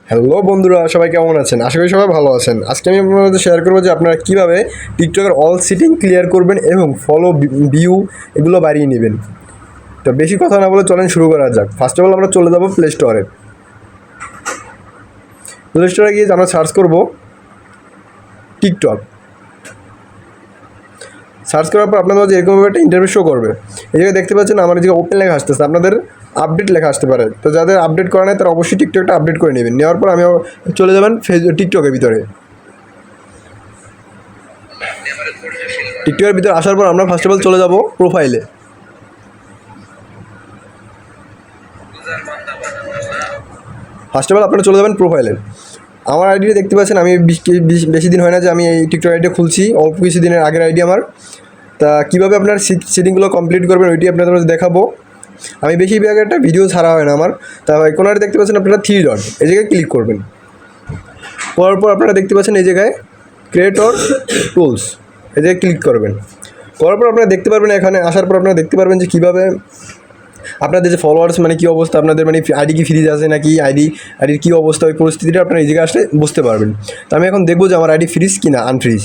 Hello বন্ধুরা, সবাই কেমন আছেন? আশা করি সবাই ভালো আছেন। আজকে আমি আপনাদের মধ্যে শেয়ার করবো যে আপনারা কীভাবে টিকটকের অল সিটিং ক্লিয়ার করবেন এবং ফলো ভিউ এগুলো বাড়িয়ে নেবেন। তো বেশি কথা না বলে চলেন শুরু করা যাক। ফার্স্ট অফ অল আমরা চলে যাবো প্লে স্টোরে। প্লে স্টোরে গিয়ে আমরা সার্চ করবো টিকটক। সার্চ করার পর আপনাদের এরকমভাবে একটা ইন্টারভিউ শো করবে। এই জায়গায় দেখতে পাচ্ছেন আমার যে ওপেন লেখা আসতেছে, আপনাদের আপডেট লেখা আসতে পারে। তো যাদের আপডেট করা নেই তারা অবশ্যই টিকটকটা আপডেট করে নেবেন। নেওয়ার পর আমি চলে যাবেন টিকটকের ভিতরে। টিকটকের ভিতরে আসার পর আমরা ফার্স্ট অফ অল চলে যাব প্রোফাইলে। ফার্স্ট অফ অল আপনারা চলে যাবেন প্রোফাইলে। আমার আইডিটা দেখতে পাচ্ছেন, আমি বেশি দিন হয় না যে আমি এই টিকটক আইডিটা খুলছি, অল্প কিছু দিনের আগের আইডি আমার। তা কীভাবে আপনার সেটিংগুলো কমপ্লিট করবেন ওইটি আপনাদের দেখাবো। আমি বেশিরভাগ একটা ভিডিও ছাড়া হয় না আমার। তা কোনারে দেখতে পাচ্ছেন আপনারা 3 ডট, এই জায়গায় ক্লিক করবেন। করার পর আপনারা দেখতে পাচ্ছেন এই জায়গায় ক্রিয়েটর টুলস, এই জায়গায় ক্লিক করবেন। করার পর আপনারা দেখতে পারবেন, এখানে আসার পর আপনারা দেখতে পারবেন যে কীভাবে আপনাদের যে ফলোয়ার্স মানে কী অবস্থা, আপনাদের মানে আইডি কি ফ্রিজ আছে নাকি, আইডির কী অবস্থা, ওই পরিস্থিতিটা আপনারা এই জায়গায় আসলে বুঝতে পারবেন। তো আমি এখন দেখবো যে আমার আইডি ফ্রিজ কি না আনফ্রিজ।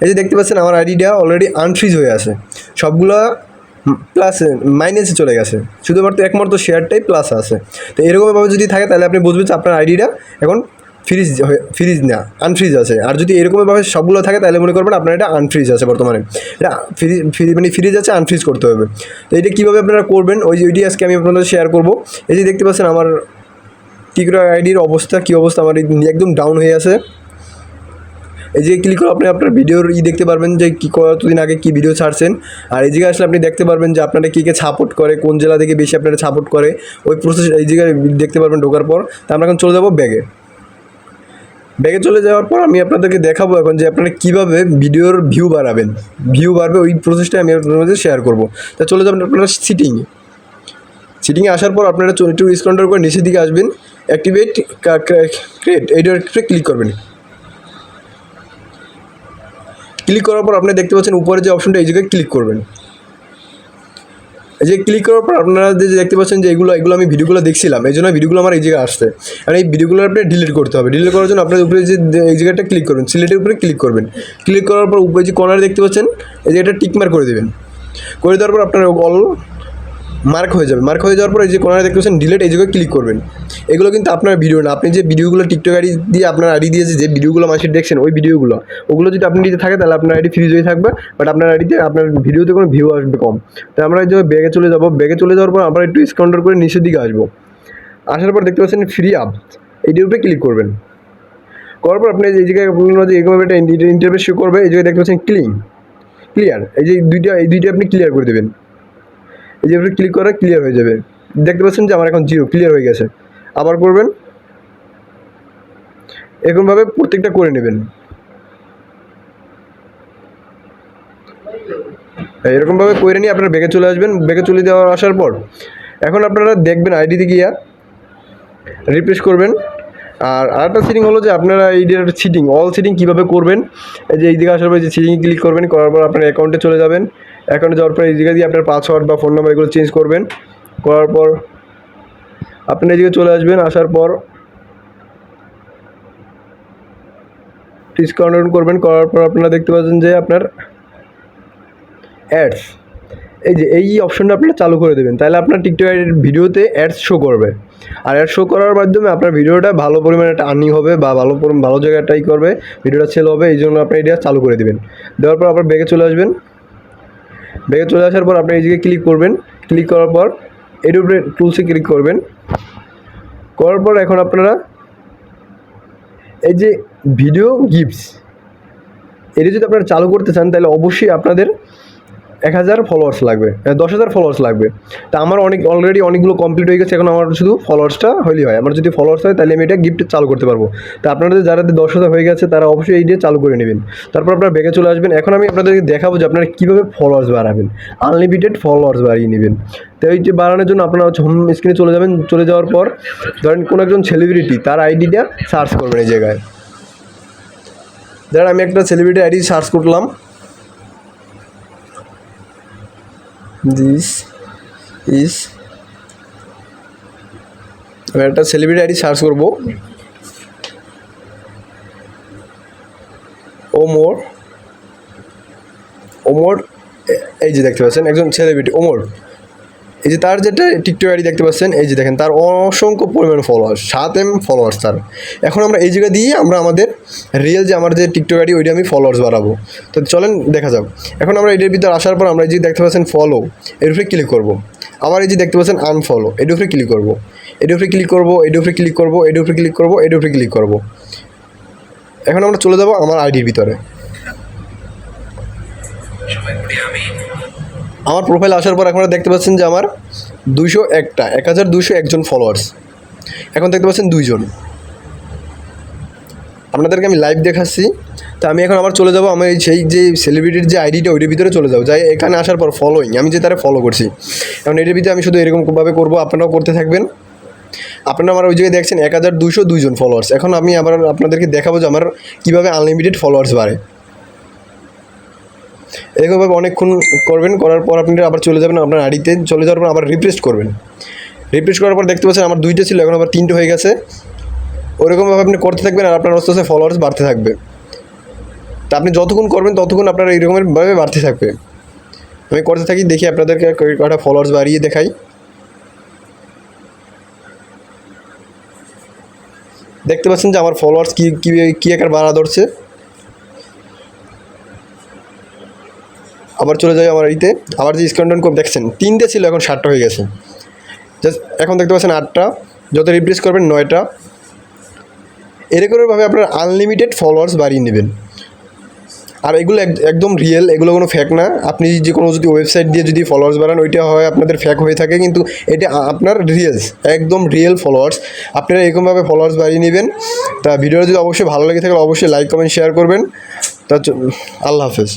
এই যে দেখতে পাচ্ছেন আমার আইডিটা অলরেডি আনফ্রিজ হয়ে আছে, সবগুলো প্লাস মাইনাসে চলে গেছে, শুধুমাত্র একমাত্র শেয়ারটাই প্লাস আছে। তো এরকমভাবে যদি থাকে তাহলে আপনি বুঝবেন যে আপনার আইডিটা এখন ফ্রিজ না আনফ্রিজ আছে। আর যদি এরকমভাবে সবগুলো থাকে তাহলে মনে করবেন আপনার এটা আনফ্রিজ আছে, বর্তমানে এটা ফ্রিজ আছে, আনফ্রিজ করতে হবে। তো এটা কীভাবে আপনারা করবেন ওইটি আজকে আমি আপনাদের শেয়ার করবো। এই যে দেখতে পাচ্ছেন আমার টিকটক আইডির অবস্থা, কী অবস্থা, আমার একদম ডাউন হয়ে আছে। এই যে ক্লিক করে আপনি আপনার ভিডিওর দেখতে পারবেন যে কতদিন আগে কী ভিডিও ছাড়ছেন। আর এই জায়গায় আসলে আপনি দেখতে পারবেন যে আপনারা কী সাপোর্ট করে, কোন জেলা থেকে বেশি আপনারা সাপোর্ট করে, ওই প্রসেস এই জায়গায় দেখতে পারবেন ঢোকার পর। তা আমরা এখন চলে যাবো ব্যাগে চলে যাওয়ার পর আমি আপনাদেরকে দেখাবো এখন যে আপনারা কীভাবে ভিডিওর ভিউ বাড়বে, ওই প্রসেসটা আমি আপনাদের মধ্যে শেয়ার করবো। তা চলে যাবেন আপনারা সিটিংয়ে আসার পর আপনারা একটু স্ক্রল করে নিচের দিকে আসবেন, অ্যাক্টিভেট ক্রিয়েট এইটার ক্লিক করবেন। ক্লিক করার পর আপনি দেখতে পাচ্ছেন উপরে যে অপশনটা, এই জায়গায় ক্লিক করবেন। এই যে ক্লিক করার পর আপনারা যে দেখতে পাচ্ছেন যে এগুলো আমি ভিডিওগুলো দেখছিলাম, এই জন্য ভিডিওগুলো আমার এই জায়গায় আসছে। আর এই ভিডিওগুলো আপনি ডিলিট করতে হবে। ডিলিট করার জন্য আপনার উপরে যে এই জায়গাটা ক্লিক করবেন, সিলেটের উপরে ক্লিক করবেন। ক্লিক করার পর উপরে যে কর্নারে দেখতে পাচ্ছেন এই জায়গাটা টিকমার্ক করে দেবেন। করে দেওয়ার পর আপনার অল মার্ক হয়ে যাবে। মার্ক হয়ে যাওয়ার পর এই যে কোনারে দেখতে পাচ্ছেন ডিলিট, এই জায়গায় ক্লিক করবেন। এগুলো কিন্তু আপনার ভিডিও না, আপনি যে ভিডিওগুলো টিকটক আইডি দিয়ে আপনার আইডি দিয়েছে, যে ভিডিওগুলো মানুষের দেখছেন ওই ওগুলো যদি আপনি দিতে থাকে তাহলে আপনার আইডি ফ্রিজ হয়ে থাকবে, বাট আপনার আইডিতে আপনার ভিডিওতে কোনো ভিউ আসবে কম। তো আমরা এই জায়গায় ব্যাগে চলে যাবো। ব্যাগে চলে যাওয়ার পর আমরা একটু স্ক্রল করে নিচের দিকে আসবো। আসার পর দেখতে পাচ্ছেন ফ্রি আপ, এইটির উপরে ক্লিক করবেন। করার পর আপনি এই জায়গায় এরকমভাবে একটা ইন্টারফেস শো করবে। এই জায়গায় দেখতে পাচ্ছেন ক্লিয়ার, এই যে দুইটা আপনি ক্লিয়ার করে দেবেন। এই যে আপনি ক্লিক করে ক্লিয়ার হয়ে যাবে। দেখতে পাচ্ছেন যে আমার এখন 0 ক্লিয়ার হয়ে গেছে। আবার করবেন, এরকমভাবে প্রত্যেকটা করে নেবেন। এরকমভাবে করে নিয়ে আপনারা ব্যাগে চলে আসবেন। ব্যাগে চলে আসার পর এখন আপনারা দেখবেন আইডিতে গিয়া রিফ্রেশ করবেন। আর আরেকটা সেটিং হলো যে আপনারা এইটার অল সিটিং কীভাবে করবেন। এই যে এই দিকে আসার পর যে সিটিংয়ে ক্লিক করবেন, করার পর আপনার অ্যাকাউন্টে চলে যাবেন। অ্যাকাউন্টে যাওয়ার পর এই জায়গা দিয়ে আপনার পাসওয়ার্ড বা ফোন নাম্বার এগুলো চেঞ্জ করবেন। করার পর আপনি এই দিকে চলে আসবেন। আসার পর ডিসকাউন্ট করবেন। করার পর আপনারা দেখতে পাচ্ছেন যে আপনার অ্যাডস, এই যে এই অপশনটা আপনারা চালু করে দেবেন, তাহলে আপনার টিকটক ভিডিওতে অ্যাডস শো করবে। আর অ্যাড শো করার মাধ্যমে আপনার ভিডিওটা ভালো পরিমাণে একটা আর্নিং হবে বা ভালো জায়গায় ট্রাই করবে, ভিডিওটা সেল হবে। এই জন্য আপনি এটা চালু করে দেবেন। দেওয়ার পর আপনার ব্যাগে চলে আসবেন। ব্যাগে চলে আসার পর আপনি এই জায়গায় ক্লিক করবেন। ক্লিক করার পর এর উপরে টুলসে ক্লিক করবেন। করার পর এখন আপনারা এই যে ভিডিও গিফটস, এটা যদি আপনারা চালু করতে চান তাহলে অবশ্যই আপনাদের 1000 ফলোয়ার্স লাগবে, 10,000 ফলোয়ার্স লাগবে। তা আমার অলরেডি অনেকগুলো কমপ্লিট হয়ে গেছে। এখন আমার শুধু ফলোয়ার্সটা হলেই হয়। আমার যদি ফলোয়ার্স হয় তাহলে আমি এটা গিফট চালু করতে পারবো। তা আপনাদের যারা 10,000 হয়ে গেছে তারা অবশ্যই এই দিয়ে চালু করে নেবেন। তারপর আপনারা ব্যাগে চলে আসবেন। এখন আমি আপনাদেরকে দেখাবো যে আপনারা কীভাবে ফলোয়ার্স বাড়াবেন, আনলিমিটেড ফলোয়ার্স বাড়িয়ে নেবেন। তো এইটি বাড়ানোর জন্য আপনারা হোম স্ক্রিনে চলে যাবেন। চলে যাওয়ার পর ধরেন কোনো একজন সেলিব্রিটি, তার আইডিটা সার্চ করবেন এই জায়গায়। ধরেন আমি একটা সেলিব্রিটি আইডি সার্চ করলাম, আমি একটা সেলিব্রিটি আইডি সার্চ করবো। ওমর ওমর এই যে দেখতে পাচ্ছেন একজন সেলিব্রিটি ওমর, এই যে তার যেটা টিকটক আইডি দেখতে পাচ্ছেন, এই যে দেখেন তার অসংখ্য পরিমাণ ফলোয়ার্স, 7M ফলোয়ার্স তার। এখন আমরা এই জায়গা দিয়ে আমরা আমাদের রিয়েল যে আমার যে টিকটক আইডি ওইটা আমি ফলোয়ার্স বাড়াবো। তো চলেন দেখা যাক। এখন আমরা এটার ভিতরে আসার পর আমরা এই যে দেখতে পাচ্ছেন ফলো, এর উপরে ক্লিক করবো। আবার এই যে দেখতে পাচ্ছেন আনফলো, এর উপরে ক্লিক করবো, এর উপরে ক্লিক করবো, এর উপরে ক্লিক করবো, এর উপরে ক্লিক করবো, এর উপরে ক্লিক করবো। এখন আমরা চলে যাবো আমার আইডির ভিতরে। আমার প্রোফাইল আসার পর আপনারা দেখতে পাচ্ছেন যে আমার 1201 জন ফলোয়ার্স। এখন দেখতে পাচ্ছেন 2 জন। আপনাদেরকে আমি লাইভ দেখাচ্ছি। তো আমি এখন আবার চলে যাবো আমার সেই যে সেলিব্রিটির যে আইডিটা ওইটার ভিতরে চলে যাবো, যাই এখানে আসার পর ফলোইং, আমি যে তারা ফলো করছি। এখন এটার ভিতরে আমি শুধু এরকমভাবে করবো, আপনারাও করতে থাকবেন। আপনারা আমার ওই জায়গায় দেখছেন 1202 জন ফলোয়ার্স। এখন আমি আবার আপনাদেরকে দেখাবো যে আমার কীভাবে আনলিমিটেড ফলোয়ার্স বাড়ে। এরকমভাবে অনেকক্ষণ করবেন, করার পর আপনারা আবার চলে যাবেন আপনার আইডিতে, চলে যাওয়ার পর আবার রিফ্রেশ করবেন। রিফ্রেশ করার পর দেখতে পাচ্ছেন আমার 2টা ছিল, এখন আবার 3টে হয়ে গেছে। ওরকমভাবে আপনি করতে থাকবেন আর আপনার আস্তে আস্তে ফলোয়ার্স বাড়তে থাকবে। তা আপনি যতক্ষণ করবেন ততক্ষণ আপনার এইরকমভাবে বাড়তে থাকবে। আমি করতে থাকি, দেখি আপনাদেরকে কয়টা ফলোয়ার্স বাড়িয়ে দেখাই। দেখতে পাচ্ছেন যে আমার ফলোয়ার্স কী আকার বাড়া ধরছে। আবার চলে যাই আমার ইতে, আবার যে স্ক্যান্ডন কোড দেখছেন 3টে ছিল, এখন 7টা হয়ে গেছে। জাস্ট এখন দেখতে পাচ্ছেন 8টা, যত রিপ্লেস করবেন 9টা। এরকমভাবে আপনার আনলিমিটেড ফলোয়ার্স বাড়িয়ে নেবেন। আর এগুলো একদম রিয়েল, এগুলো কোনো ফ্যাক না। আপনি যে কোনো যদি ওয়েবসাইট দিয়ে যদি ফলোয়ার্স বাড়ান ওইটা হয় আপনাদের ফ্যাক হয়ে থাকে, কিন্তু এটা আপনার রিয়েলস, একদম রিয়েল ফলোয়ার্স। আপনারা এরকমভাবে ফলোয়ার্স বাড়িয়ে নেবেন। তা ভিডিওটা যদি অবশ্যই ভালো লেগে থাকে অবশ্যই লাইক কমেন্ট শেয়ার করবেন। তা আল্লাহ হাফেজ।